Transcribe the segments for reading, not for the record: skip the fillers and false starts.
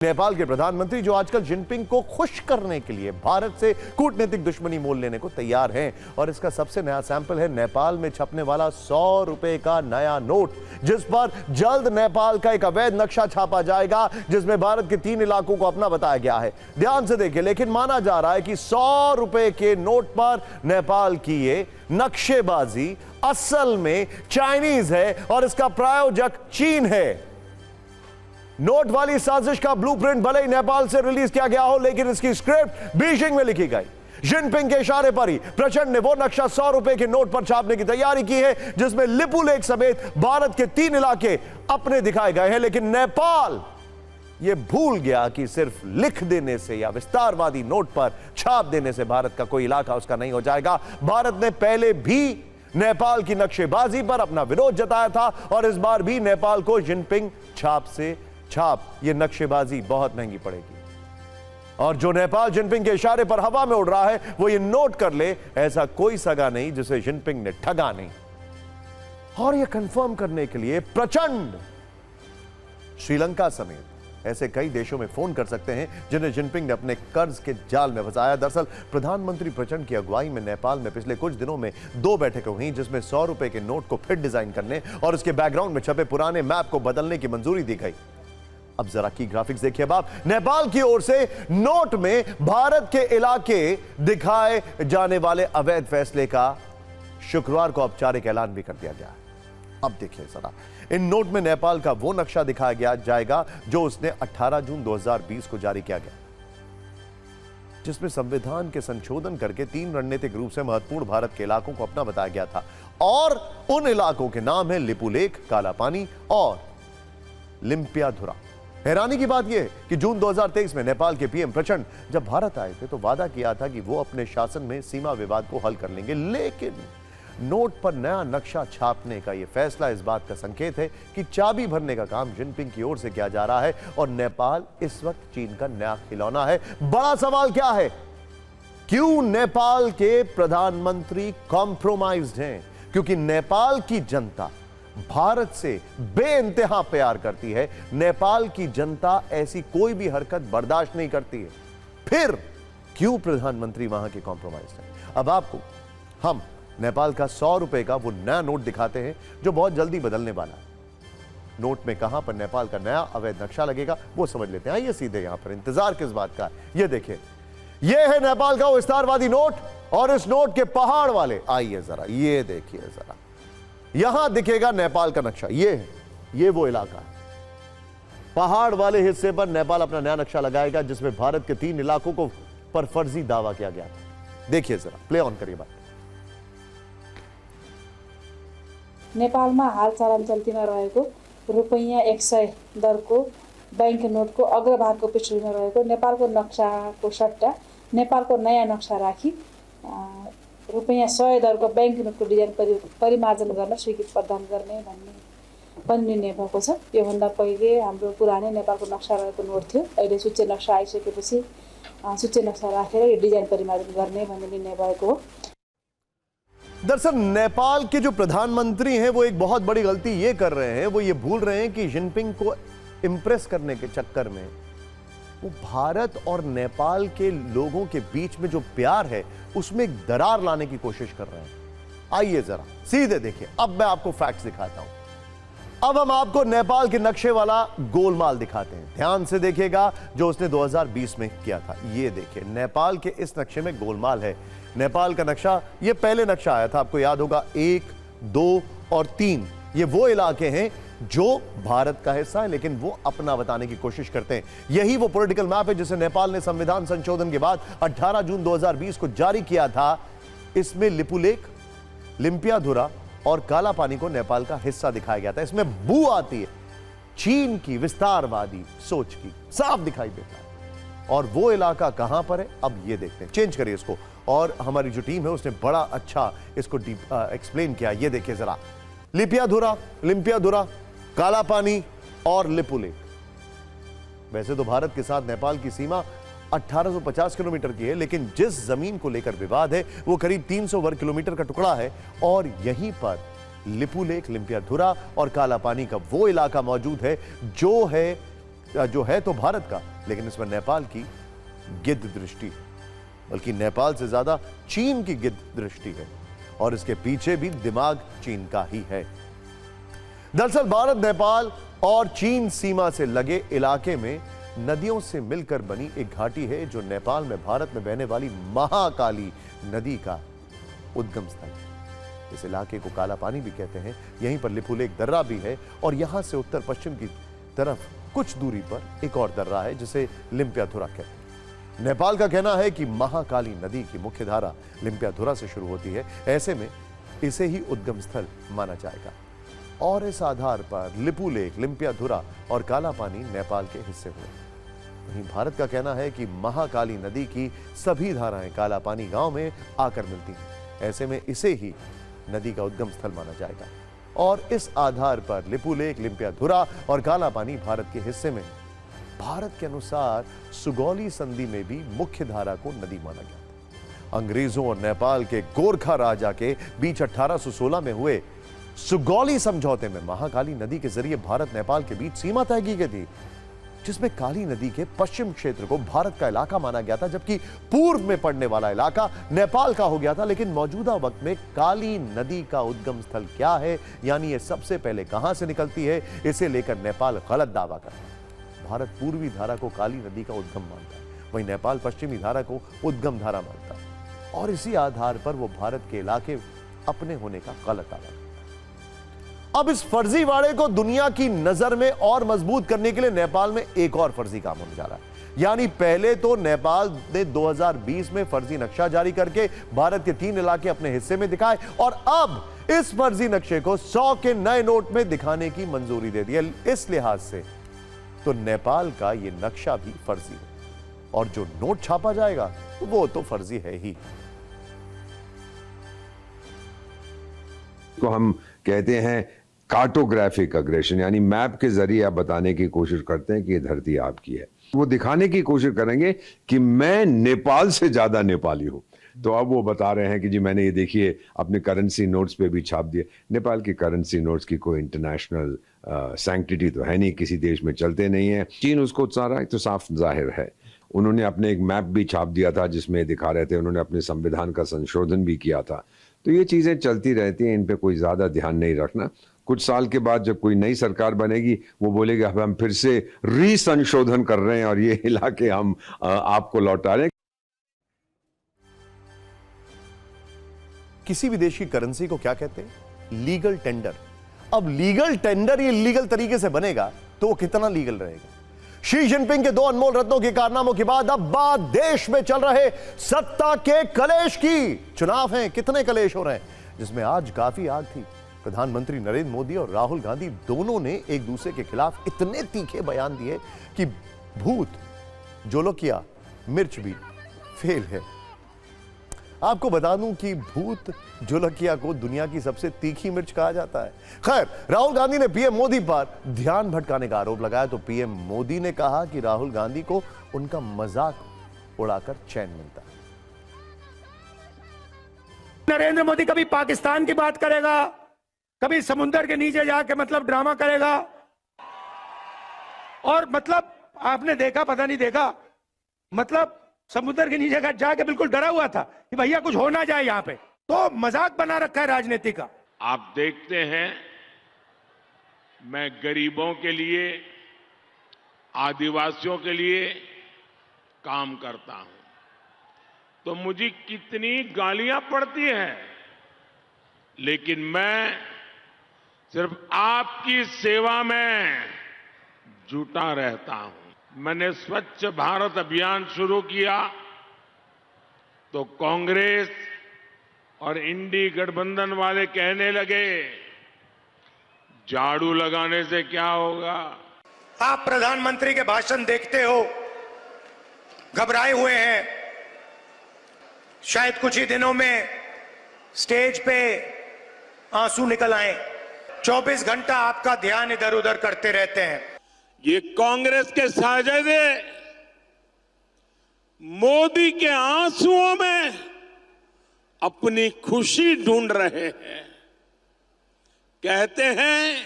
नेपाल के प्रधानमंत्री जो आजकल जिनपिंग को खुश करने के लिए भारत से कूटनीतिक दुश्मनी मोल लेने को तैयार हैं और इसका सबसे नया सैंपल है नेपाल में छपने वाला 100 रुपए का नया नोट, जिस पर जल्द नेपाल का एक अवैध नक्शा छापा जाएगा जिसमें भारत के 3 इलाकों को अपना बताया गया है। ध्यान से देखिए, लेकिन माना जा रहा है कि 100 रुपए के नोट पर नेपाल की ये नक्शेबाजी असल में चाइनीज है और इसका प्रायोजक चीन है। नोट वाली साजिश का ब्लूप्रिंट भले ही नेपाल से रिलीज किया गया हो, लेकिन इसकी स्क्रिप्ट बीजिंग में लिखी गई। जिनपिंग के इशारे पर ही प्रचंड ने वो नक्शा 100 रुपए के नोट पर छापने की तैयारी की है जिसमें लिपू लेक समेत भारत के 3 इलाके अपने दिखाए गए हैं। लेकिन नेपाल यह भूल गया कि सिर्फ लिख देने से या विस्तारवादी नोट पर छाप देने से भारत का कोई इलाका उसका नहीं हो जाएगा। भारत ने पहले भी नेपाल की नक्शेबाजी पर अपना विरोध जताया था और इस बार भी नेपाल को जिनपिंग छाप ये नक्शेबाजी बहुत महंगी पड़ेगी। और जो नेपाल जिनपिंग के इशारे पर हवा में उड़ रहा है वो ये नोट कर ले, ऐसा कोई सगा नहीं जिसे जिनपिंग ने ठगा नहीं। और ये कंफर्म करने के लिए प्रचंड श्रीलंका समेत ऐसे कई देशों में फोन कर सकते हैं जिन्हें जिनपिंग ने अपने कर्ज के जाल में फंसाया। दरअसल प्रधानमंत्री प्रचंड की अगुवाई में नेपाल में पिछले कुछ दिनों में 2 बैठकें हुई जिसमें 100 रुपए के नोट को फिर डिजाइन करने और उसके बैकग्राउंड में छपे पुराने मैप को बदलने की मंजूरी दी गई। अब जरा की ग्राफिक्स देखिए। अब आप नेपाल की ओर से नोट में भारत के इलाके दिखाए जाने वाले अवैध फैसले का शुक्रवार को औपचारिक ऐलान भी कर दिया गया है। अब देखिए जरा, इन नोट में नेपाल का वो नक्शा दिखाया जाएगा जो उसने 18 जून 2020 को जारी किया गया, जिसमें संविधान के संशोधन करके 3 रणनीतिक रूप से महत्वपूर्ण भारत के इलाकों को अपना बताया गया था। और उन इलाकों के नाम है लिपू लेक, काला पानी और लिम्पियाधुरा। हैरानी की बात यह है कि जून 2023 में नेपाल के पीएम प्रचंड जब भारत आए थे तो वादा किया था कि वो अपने शासन में सीमा विवाद को हल कर लेंगे, लेकिन नोट पर नया नक्शा छापने का यह फैसला इस बात का संकेत है कि चाबी भरने का काम जिनपिंग की ओर से किया जा रहा है और नेपाल इस वक्त चीन का नया खिलौना है। बड़ा सवाल क्या है, क्यों नेपाल के प्रधानमंत्री कॉम्प्रोमाइज्ड हैं? क्योंकि नेपाल की जनता भारत से बेइंतहा प्यार करती है। नेपाल की जनता ऐसी कोई भी हरकत बर्दाश्त नहीं करती है। फिर क्यों प्रधानमंत्री वहां के कॉम्प्रोमाइज हैं? अब आपको हम नेपाल का 100 रुपए का वो नया नोट दिखाते हैं जो बहुत जल्दी बदलने वाला है। नोट में कहां पर नेपाल का नया अवैध नक्शा लगेगा वो समझ लेते हैं। आइए सीधे यहां पर, इंतजार किस बात का है ये देखिए। ये है नेपाल का वो विस्तारवादी नोट और इस नोट के पहाड़ वाले, आइए जरा ये देखिए जरा, यहां दिखेगा नेपाल का नक्शा। ये वो इलाका है। पहाड़ वाले हिस्से पर नेपाल अपना नया नक्शा लगाएगा जिसमें भारत के 3 इलाकों को पर फर्जी दावा किया गया था। देखिए जरा, प्ले ऑन करिए बात। नेपालमा हाल चलन चल्तीमा रहेको रुपैयाँ 100 दरको बैंक नोटको अग्रभागको पृष्ठभूमिमा रहेको नेपालको नक्साको सट्टा नेपालको नयाँ नक्सा राखी रुपैयाँ 100 दरको बैंक नोटको डिजाइन परिमार्जन गर्न स्वीकृति प्रदान गर्ने भन्ने पनि निर्णय भएको छ। योभन्दा पहिले हाम्रो पुरानै नेपालको नक्सा रहेको नोट थियो। अहिले सूच्य नक्सा आइसकेपछि सूच्य नक्सा राखेर यो डिजाइन परिमार्जन गर्ने भन्ने निर्णय भएको हो। दरअसल नेपाल के जो प्रधानमंत्री हैं वो एक बहुत बड़ी गलती ये कर रहे हैं, वो ये भूल रहे हैं कि जिनपिंग को इम्प्रेस करने के चक्कर में वो भारत और नेपाल के लोगों के बीच में जो प्यार है उसमें एक दरार लाने की कोशिश कर रहे हैं। आइए जरा सीधे देखिए, अब मैं आपको फैक्ट्स दिखाता हूं। अब हम आपको नेपाल के नक्शे वाला गोलमाल दिखाते हैं। ध्यान से देखिएगा जो उसने 2020 में किया था। ये देखिए, नेपाल के इस नक्शे में गोलमाल है। नेपाल का नक्शा, ये पहले नक्शा आया था, आपको याद होगा 1, 2 और 3, ये वो इलाके हैं जो भारत का हिस्सा है लेकिन वो अपना बताने की कोशिश करते हैं। यही वो पॉलिटिकल मैप है जिसे नेपाल ने संविधान संशोधन के बाद 18 जून 2020 को जारी किया था। इसमें लिपू लेक, लिम्पियाधुरा और काला पानी को नेपाल का हिस्सा दिखाया गया था। इसमें बू आती है चीन की विस्तारवादी सोच की, साफ दिखाई देता है। और वो इलाका कहां पर है अब ये देखते हैं। चेंज करिए इसको, और हमारी जो टीम है उसने बड़ा अच्छा इसको एक्सप्लेन किया। ये देखिए जरा, लिम्पियाधुरा, काला पानी और लिपू लेक। वैसे तो भारत के साथ नेपाल की सीमा 1850 किलोमीटर की है, लेकिन जिस जमीन को लेकर विवाद है वो करीब 300 वर्ग किलोमीटर का टुकड़ा है और यहीं पर लिपू लेक, लिम्पियाधुरा और काला पानी का वो इलाका मौजूद है जो है जो है तो भारत का, लेकिन इसमें नेपाल की गिद्ध दृष्टि है, बल्कि नेपाल से ज्यादा चीन की गिद्ध दृष्टि है, और इसके पीछे भी दिमाग चीन का ही है। दरअसल भारत, नेपाल और चीन सीमा से लगे इलाके में नदियों से मिलकर बनी एक घाटी है, जो नेपाल में भारत में बहने वाली महाकाली नदी का उद्गम स्थल है। इस इलाके को काला पानी भी कहते हैं। यहीं पर लिपुलेख दर्रा भी है, और यहां से उत्तर पश्चिम की तरफ कुछ दूरी पर एक और दर्रा है जिसे लिम्पियाधुरा कहते हैं। नेपाल का कहना है कि महाकाली नदी की मुख्य धारा लिम्पियाधुरा से शुरू होती है, ऐसे में इसे ही उद्गम स्थल माना जाएगा, और इस आधार पर लिपुलेख, लिम्पियाधुरा और काला पानी नेपाल के हिस्से हुए। वहीं भारत का कहना है कि महाकाली नदी की सभी धाराएं काला पानी गांव में आकर मिलती हैं, ऐसे में इसे ही नदी का उद्गम स्थल माना जाएगा, और इस आधार पर लिपुलेख, लिम्पियाधुरा और काला पानी भारत के हिस्से में। भारत के अनुसार सुगौली संधि में भी मुख्य धारा को नदी माना गया था। अंग्रेजों और नेपाल के गोरखा राजा के बीच 1816 में हुए सुगौली समझौते में महाकाली नदी के जरिए भारत नेपाल के बीच सीमा तय की गई थी, जिसमें काली नदी के पश्चिम क्षेत्र को भारत का इलाका माना गया था, जबकि पूर्व में पड़ने वाला इलाका नेपाल का हो गया था। लेकिन मौजूदा वक्त में काली नदी का उद्गम स्थल क्या है, यानी ये सबसे पहले कहां से निकलती है, इसे लेकर नेपाल गलत दावा करता है। भारत पूर्वी धारा को काली नदी का उद्गम मानता है, वहीं नेपाल पश्चिमी धारा को उद्गम धारा मानता है, और इसी आधार पर वो भारत के इलाके अपने होने का गलत दावा करता है। अब इस फर्जीवाड़े को दुनिया की नजर में और मजबूत करने के लिए नेपाल में एक और फर्जी काम होने जा रहा है। यानी पहले तो नेपाल ने 2020 में फर्जी नक्शा जारी करके भारत के 3 इलाके अपने हिस्से में दिखाए, और अब इस फर्जी नक्शे को 100 के नए नोट में दिखाने की मंजूरी दे दी है। इस लिहाज से तो नेपाल का यह नक्शा भी फर्जी है, और जो नोट छापा जाएगा वो तो फर्जी है ही। को हम कहते हैं कार्टोग्राफिक अग्रेशन, यानी मैप के जरिए आप बताने की कोशिश करते हैं कि ये धरती आपकी है। वो दिखाने की कोशिश करेंगे कि मैं नेपाल से ज्यादा नेपाली हूं। तो अब वो बता रहे हैं कि जी मैंने ये देखिए अपने करेंसी नोट्स पे भी छाप दिए। नेपाल की करेंसी नोट्स की कोई इंटरनेशनल सैंक्टिटी तो है नहीं, किसी देश में चलते नहीं है। चीन उसको उतार रहा है तो साफ जाहिर है। उन्होंने अपने एक मैप भी छाप दिया था जिसमें दिखा रहे थे, उन्होंने अपने संविधान का संशोधन भी किया था। तो ये चीजें चलती रहती हैं, इन पे कोई ज्यादा ध्यान नहीं रखना। कुछ साल के बाद जब कोई नई सरकार बनेगी, वो बोलेगी अब हम फिर से संशोधन कर रहे हैं और ये इलाके हम आपको लौटा रहे हैं। किसी भी देश की करेंसी को क्या कहते हैं? Legal tender. अब लीगल टेंडर ये लीगल तरीके से बनेगा तो वो कितना लीगल रहेगा? शी जिनपिंग के 2 अनमोल रत्नों के कारनामों के बाद अब बात देश में चल रहे सत्ता के कलेश की। चुनाव हैं, कितने कलेश हो रहे हैं, जिसमें आज काफी आग थी। प्रधानमंत्री नरेंद्र मोदी और राहुल गांधी दोनों ने एक दूसरे के खिलाफ इतने तीखे बयान दिए कि भूत जोलोकिया मिर्च भी फेल है। आपको बता दूं कि भूत जोलोकिया को दुनिया की सबसे तीखी मिर्च कहा जाता है। खैर, राहुल गांधी ने पीएम मोदी पर ध्यान भटकाने का आरोप लगाया तो पीएम मोदी ने कहा कि राहुल गांधी को उनका मजाक उड़ाकर चैन मिलता है। नरेंद्र मोदी कभी पाकिस्तान की बात करेगा, कभी समुद्र के नीचे जाके मतलब ड्रामा करेगा, और मतलब आपने देखा पता नहीं देखा, मतलब समुद्र के नीचे जाके बिल्कुल डरा हुआ था कि भैया कुछ हो ना जाए यहां पे। तो मजाक बना रखा है राजनीति का। आप देखते हैं मैं गरीबों के लिए, आदिवासियों के लिए काम करता हूं तो मुझे कितनी गालियां पड़ती हैं, लेकिन मैं सिर्फ आपकी सेवा में जुटा रहता हूं। मैंने स्वच्छ भारत अभियान शुरू किया तो कांग्रेस और इंडी गठबंधन वाले कहने लगे झाड़ू लगाने से क्या होगा। आप प्रधानमंत्री के भाषण देखते हो, घबराए हुए हैं, शायद कुछ ही दिनों में स्टेज पे आंसू निकल आए। 24 घंटा आपका ध्यान इधर उधर करते रहते हैं। ये कांग्रेस के साजिदे मोदी के आंसुओं में अपनी खुशी ढूंढ रहे हैं। कहते हैं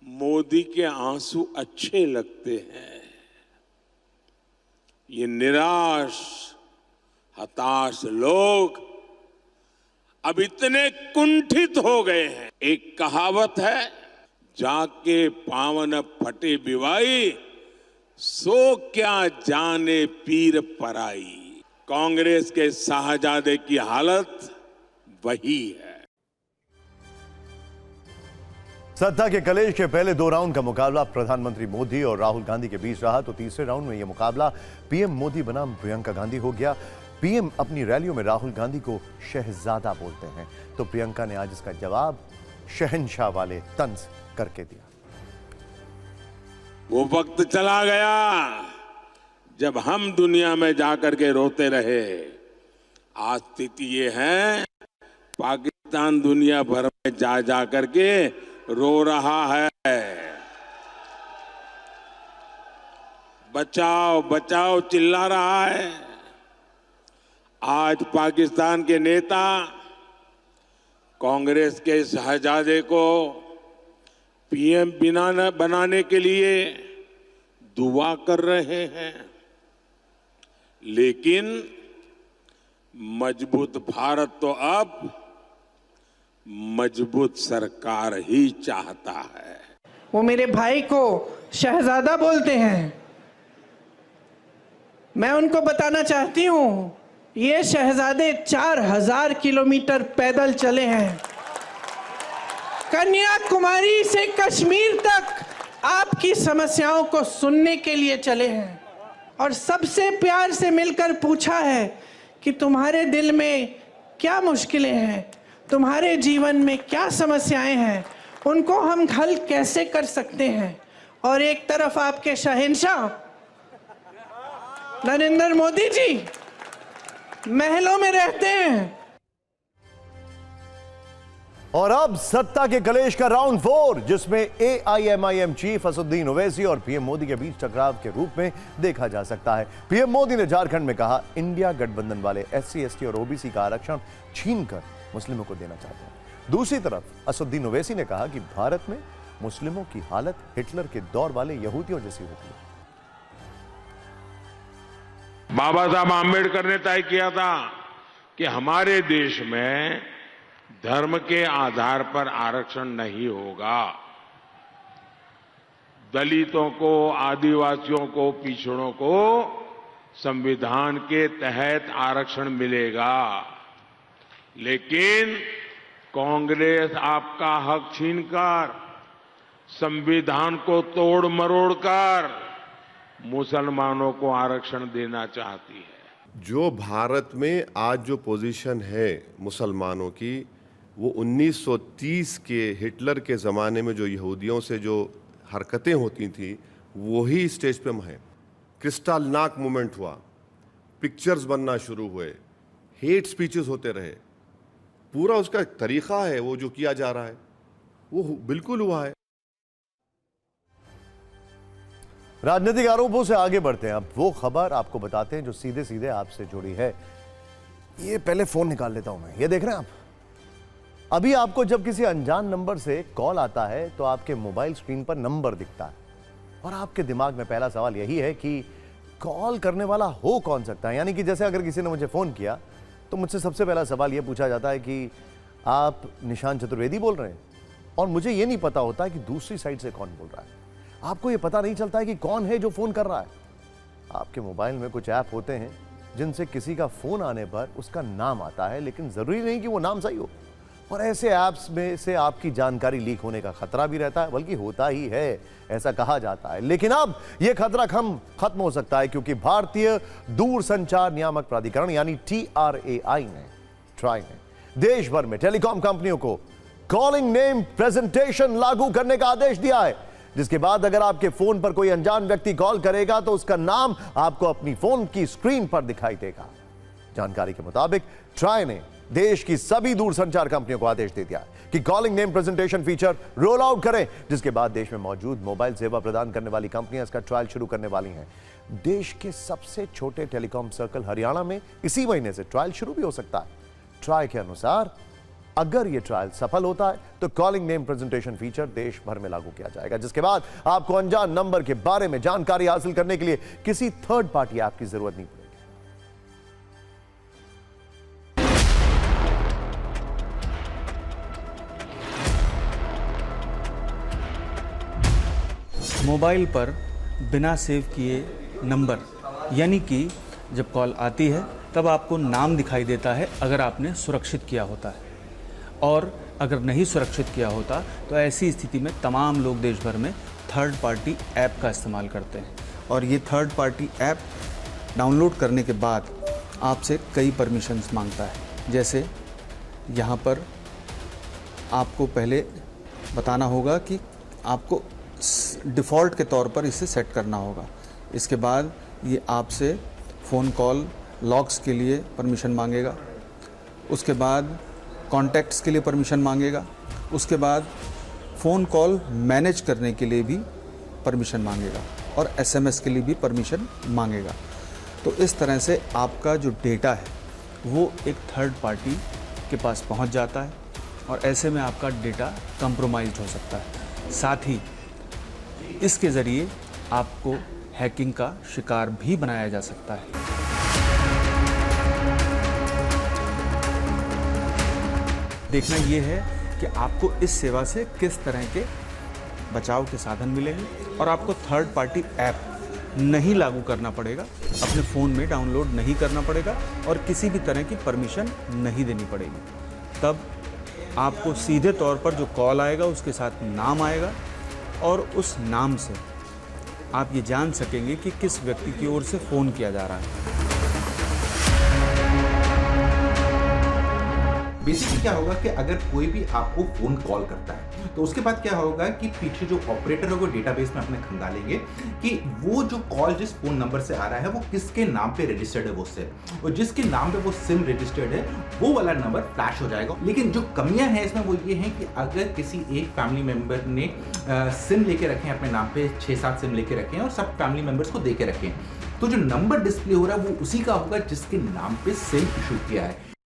मोदी के आंसू अच्छे लगते हैं। ये निराश हताश लोग अब इतने कुंठित हो गए हैं। एक कहावत है, जाके पावन फटे बिवाई, सो क्या जाने पीर पराई। कांग्रेस के शाहजादे की हालत वही है। सत्ता के कलेश के पहले 2 राउंड का मुकाबला प्रधानमंत्री मोदी और राहुल गांधी के बीच रहा, तो तीसरे राउंड में यह मुकाबला पीएम मोदी बनाम प्रियंका गांधी हो गया। पीएम अपनी रैलियों में राहुल गांधी को शहजादा बोलते हैं, तो प्रियंका ने आज इसका जवाब शहंशाह वाले तंज करके दिया। वो वक्त चला गया जब हम दुनिया में जाकर के रोते रहे। आज स्थिति ये है, पाकिस्तान दुनिया भर में जा करके रो रहा है। बचाओ बचाओ चिल्ला रहा है। आज पाकिस्तान के नेता कांग्रेस के शहजादे को पीएम बनाने के लिए दुआ कर रहे हैं, लेकिन मजबूत भारत तो अब मजबूत सरकार ही चाहता है। वो मेरे भाई को शहजादा बोलते हैं। मैं उनको बताना चाहती हूं, ये शहजादे 4000 किलोमीटर पैदल चले हैं। कन्याकुमारी से कश्मीर तक आपकी समस्याओं को सुनने के लिए चले हैं और सबसे प्यार से मिलकर पूछा है कि तुम्हारे दिल में क्या मुश्किलें हैं, तुम्हारे जीवन में क्या समस्याएं हैं, उनको हम हल कैसे कर सकते हैं। और एक तरफ आपके शहंशाह नरेंद्र मोदी जी महलों में रहते हैं। और अब सत्ता के कलेश का राउंड 4, जिसमें एआईएमआईएम चीफ असदुद्दीन ओवैसी और पीएम मोदी के बीच टकराव के रूप में देखा जा सकता है। पीएम मोदी ने झारखंड में कहा, इंडिया गठबंधन वाले एससी एसटी और ओबीसी का आरक्षण छीनकर मुस्लिमों को देना चाहते हैं। दूसरी तरफ असदुद्दीन ओवैसी ने कहा कि भारत में मुस्लिमों की हालत हिटलर के दौर वाले यहूदियों जैसी होती है। बाबा साहब आम्बेडकर ने तय किया था कि हमारे देश में धर्म के आधार पर आरक्षण नहीं होगा। दलितों को, आदिवासियों को, पिछड़ों को संविधान के तहत आरक्षण मिलेगा, लेकिन कांग्रेस आपका हक छीनकर, संविधान को तोड़ मरोड़कर मुसलमानों को आरक्षण देना चाहती है। जो भारत में आज जो पोजीशन है मुसलमानों की, वो 1930 के हिटलर के ज़माने में जो यहूदियों से जो हरकतें होती थी वही स्टेज पे है। क्रिस्टलनाक मूवमेंट हुआ, पिक्चर्स बनना शुरू हुए, हेट स्पीचेस होते रहे। पूरा उसका तरीका है, वो जो किया जा रहा है वो बिल्कुल हुआ है। राजनीतिक आरोपों से आगे बढ़ते हैं। अब वो खबर आपको बताते हैं जो सीधे सीधे आपसे जुड़ी है। ये पहले फोन निकाल लेता हूं मैं। ये देख रहे हैं आप, अभी आपको जब किसी अनजान नंबर से कॉल आता है तो आपके मोबाइल स्क्रीन पर नंबर दिखता है और आपके दिमाग में पहला सवाल यही है कि कॉल करने वाला हो कौन सकता है। यानी कि जैसे अगर किसी ने मुझे फोन किया तो मुझसे सबसे पहला सवाल यह पूछा जाता है कि आप निशान चतुर्वेदी बोल रहे हैं, और मुझे यह नहीं पता होता कि दूसरी साइड से कौन बोल रहा है। आपको यह पता नहीं चलता है कि कौन है जो फोन कर रहा है। आपके मोबाइल में कुछ ऐप होते हैं जिनसे किसी का फोन आने पर उसका नाम आता है, लेकिन जरूरी नहीं कि वो नाम सही हो। और ऐसे ऐप्स में से आपकी जानकारी लीक होने का खतरा भी रहता है, बल्कि होता ही है, ऐसा कहा जाता है। लेकिन अब यह खतरा खत्म हो सकता है, क्योंकि भारतीय दूरसंचार नियामक प्राधिकरण यानी ट्राई ने देश भर में टेलीकॉम कंपनियों को कॉलिंग नेम प्रेजेंटेशन लागू करने का आदेश दिया है, जिसके बाद अगर आपके फोन पर कोई अनजान व्यक्ति कॉल करेगा तो उसका नाम आपको अपनी फोन की स्क्रीन पर दिखाई देगा। जानकारी के मुताबिक ट्राई ने देश की सभी दूरसंचार कंपनियों को आदेश दे दिया कि calling name presentation feature roll out करें, जिसके बाद देश में मौजूद मोबाइल सेवा प्रदान करने वाली कंपनियां इसका ट्रायल शुरू करने वाली हैं। देश के सबसे छोटे टेलीकॉम सर्कल हरियाणा में इसी महीने से ट्रायल शुरू भी हो सकता है। ट्राई के अनुसार अगर ये ट्रायल सफल होता है तो कॉलिंग नेम प्रेजेंटेशन फीचर देश भर में लागू किया जाएगा, जिसके बाद आपको अनजान नंबर के बारे में जानकारी हासिल करने के लिए किसी थर्ड पार्टी ऐप की जरूरत नहीं पड़ेगी। मोबाइल पर बिना सेव किए नंबर, यानी कि जब कॉल आती है तब आपको नाम दिखाई देता है अगर आपने सुरक्षित किया होता है, और अगर नहीं सुरक्षित किया होता तो ऐसी स्थिति में तमाम लोग देश भर में थर्ड पार्टी ऐप का इस्तेमाल करते हैं। और ये थर्ड पार्टी ऐप डाउनलोड करने के बाद आपसे कई परमिशंस मांगता है। जैसे यहाँ पर आपको पहले बताना होगा कि आपको डिफ़ॉल्ट के तौर पर इसे सेट करना होगा। इसके बाद ये आपसे फ़ोन कॉल लॉग्स के लिए परमिशन मांगेगा, उसके बाद कॉन्टैक्ट्स के लिए परमिशन मांगेगा, उसके बाद फ़ोन कॉल मैनेज करने के लिए भी परमिशन मांगेगा और एसएमएस के लिए भी परमिशन मांगेगा। तो इस तरह से आपका जो डेटा है वो एक थर्ड पार्टी के पास पहुंच जाता है और ऐसे में आपका डेटा कंप्रोमाइज़ हो सकता है। साथ ही इसके ज़रिए आपको हैकिंग का शिकार भी बनाया जा सकता है। देखना ये है कि आपको इस सेवा से किस तरह के बचाव के साधन मिलेंगे और आपको थर्ड पार्टी ऐप नहीं लागू करना पड़ेगा, अपने फ़ोन में डाउनलोड नहीं करना पड़ेगा और किसी भी तरह की परमिशन नहीं देनी पड़ेगी। तब आपको सीधे तौर पर जो कॉल आएगा उसके साथ नाम आएगा और उस नाम से आप ये जान सकेंगे कि किस व्यक्ति की ओर से फ़ोन किया जा रहा है। बेसिकली क्या होगा कि अगर कोई भी आपको फोन कॉल करता है तो उसके बाद क्या होगा कि पीछे जो ऑपरेटर है वो डेटाबेस में अपने खंगालेंगे कि वो जो कॉल जिस फोन नंबर से आ रहा है वो किसके नाम पे रजिस्टर्ड है वो सिम, और जिसके नाम पे वो सिम रजिस्टर्ड है वो वाला नंबर फ्लैश हो जाएगा। लेकिन जो कमियां हैं इसमें वो ये हैं कि अगर किसी एक फैमिली मेंबर ने सिम लेके रखे हैं अपने नाम पे, 6-7 सिम लेके रखे हैं और सब फैमिली मेंबर्स को दे के रखे हैं, तो जो नंबर डिस्प्ले हो रहा है वो उसी का होगा जिसके नाम पे सिम इशू किया है।